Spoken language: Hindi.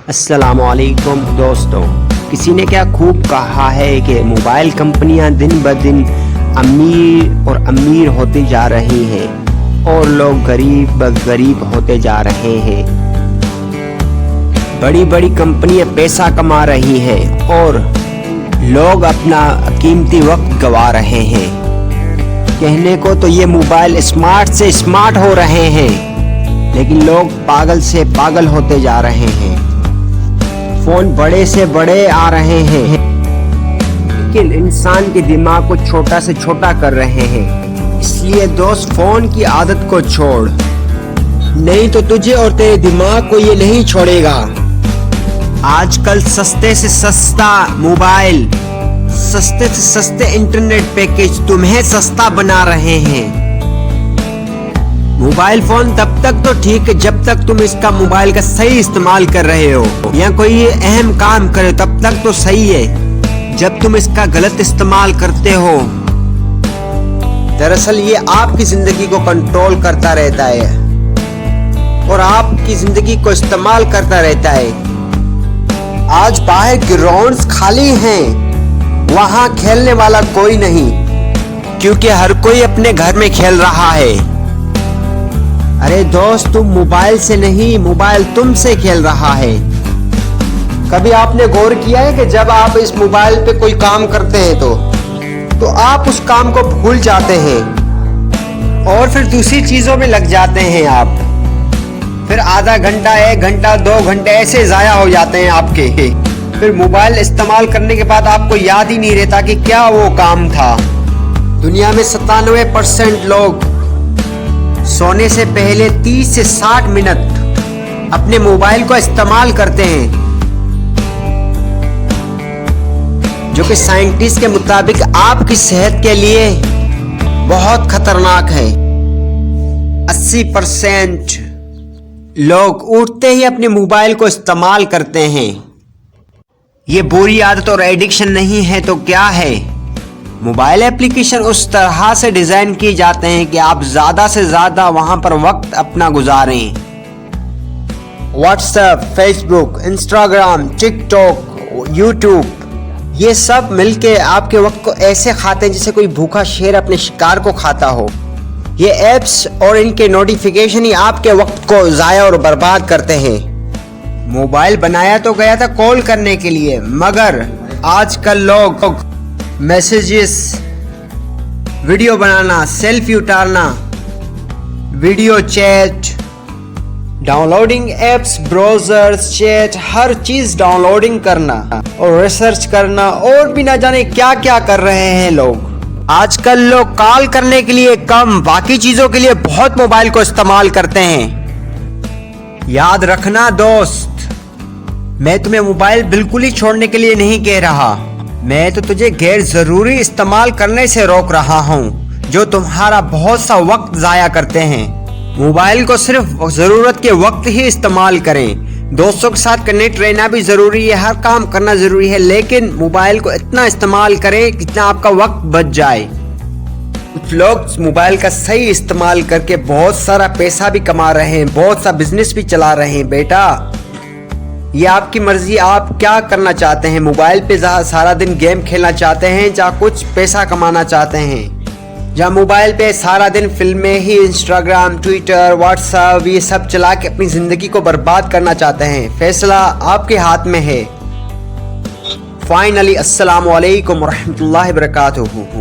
अस्सलामुअलैकुम दोस्तों, किसी ने क्या खूब कहा है कि मोबाइल कंपनियां दिन ब दिन अमीर और अमीर होती जा रही हैं और लोग गरीब ब गरीब होते जा रहे हैं। बड़ी बड़ी कंपनियां पैसा कमा रही हैं और लोग अपना कीमती वक्त गंवा रहे हैं। कहने को तो ये मोबाइल स्मार्ट से स्मार्ट हो रहे हैं, लेकिन लोग पागल से पागल होते जा रहे हैं। फोन बड़े से बड़े आ रहे हैं, लेकिन इंसान के दिमाग को छोटा से छोटा कर रहे हैं। इसलिए दोस्त, फोन की आदत को छोड़, नहीं तो तुझे और तेरे दिमाग को ये नहीं छोड़ेगा। आजकल सस्ते से सस्ता मोबाइल, सस्ते से सस्ते इंटरनेट पैकेज तुम्हें सस्ता बना रहे हैं। मोबाइल फोन तब तक तो ठीक है जब तक तुम इसका मोबाइल का सही इस्तेमाल कर रहे हो या कोई अहम काम करे, तब तक तो सही है। जब तुम इसका गलत इस्तेमाल करते हो, दरअसल ये आपकी जिंदगी को कंट्रोल करता रहता है और आपकी जिंदगी को इस्तेमाल करता रहता है। आज बाहर ग्राउंड्स खाली हैं, वहां खेलने वाला कोई नहीं, क्योंकि हर कोई अपने घर में खेल रहा है। अरे दोस्त, तुम मोबाइल से नहीं, मोबाइल तुमसे खेल रहा है। कभी आपने गौर किया है कि जब आप इस मोबाइल पे कोई काम करते हैं तो आप उस काम को भूल जाते हैं और फिर दूसरी चीजों में लग जाते हैं आप। फिर आधा घंटा, 1 घंटा, 2 घंटे ऐसे जाया हो जाते हैं आपके। फिर मोबाइल इस्तेमाल करने के बाद आपको याद ही नहीं रहता कि क्या वो काम था। दुनिया में 97% लोग सोने से पहले 30 से 60 मिनट अपने मोबाइल को इस्तेमाल करते हैं, जो कि साइंटिस्ट के मुताबिक आपकी सेहत के लिए बहुत खतरनाक है। 80% लोग उठते ही अपने मोबाइल को इस्तेमाल करते हैं। ये बुरी आदत और एडिक्शन नहीं है तो क्या है? मोबाइल एप्लीकेशन उस तरह से डिजाइन किए जाते हैं कि आप ज्यादा से ज्यादा वहां पर वक्त अपना गुजारें। WhatsApp, Facebook, Instagram, TikTok, YouTube, ये सब मिलके आपके वक्त को ऐसे खाते हैं जैसे कोई भूखा शेर अपने शिकार को खाता हो। ये एप्स और इनके नोटिफिकेशन ही आपके वक्त को जाया और बर्बाद करते हैं। मोबाइल बनाया तो गया था कॉल करने के लिए, मगर आजकल लोग मैसेजेस, वीडियो बनाना, सेल्फी उतारना, video chat, downloading apps, browsers, chat, हर चीज डाउनलोडिंग करना और रिसर्च करना और भी ना जाने क्या क्या कर रहे हैं लोग। आजकल लोग कॉल करने के लिए कम, बाकी चीजों के लिए बहुत मोबाइल को इस्तेमाल करते हैं। याद रखना दोस्त, मैं तुम्हें मोबाइल बिल्कुल ही छोड़ने के लिए नहीं कह रहा, मैं तो तुझे गैर जरूरी इस्तेमाल करने से रोक रहा हूँ, जो तुम्हारा बहुत सा वक्त जाया करते हैं। मोबाइल को सिर्फ जरूरत के वक्त ही इस्तेमाल करें। दोस्तों के साथ कनेक्ट रहना भी जरूरी है, हर काम करना जरूरी है, लेकिन मोबाइल को इतना इस्तेमाल करें जितना आपका वक्त बच जाए। कुछ लोग मोबाइल का सही इस्तेमाल करके बहुत सारा पैसा भी कमा रहे हैं, बहुत सा बिजनेस भी चला रहे हैं। बेटा, ये आपकी मर्जी, आप क्या करना चाहते हैं? मोबाइल पे सारा दिन गेम खेलना चाहते हैं या कुछ पैसा कमाना चाहते हैं? या मोबाइल पे सारा दिन फिल्में ही, इंस्टाग्राम, ट्विटर, व्हाट्सएप, ये सब चला के अपनी जिंदगी को बर्बाद करना चाहते हैं? फैसला आपके हाथ में है। फाइनली, अस्सलामु अलैकुम व रहमतुल्लाहि व बरकातुहू।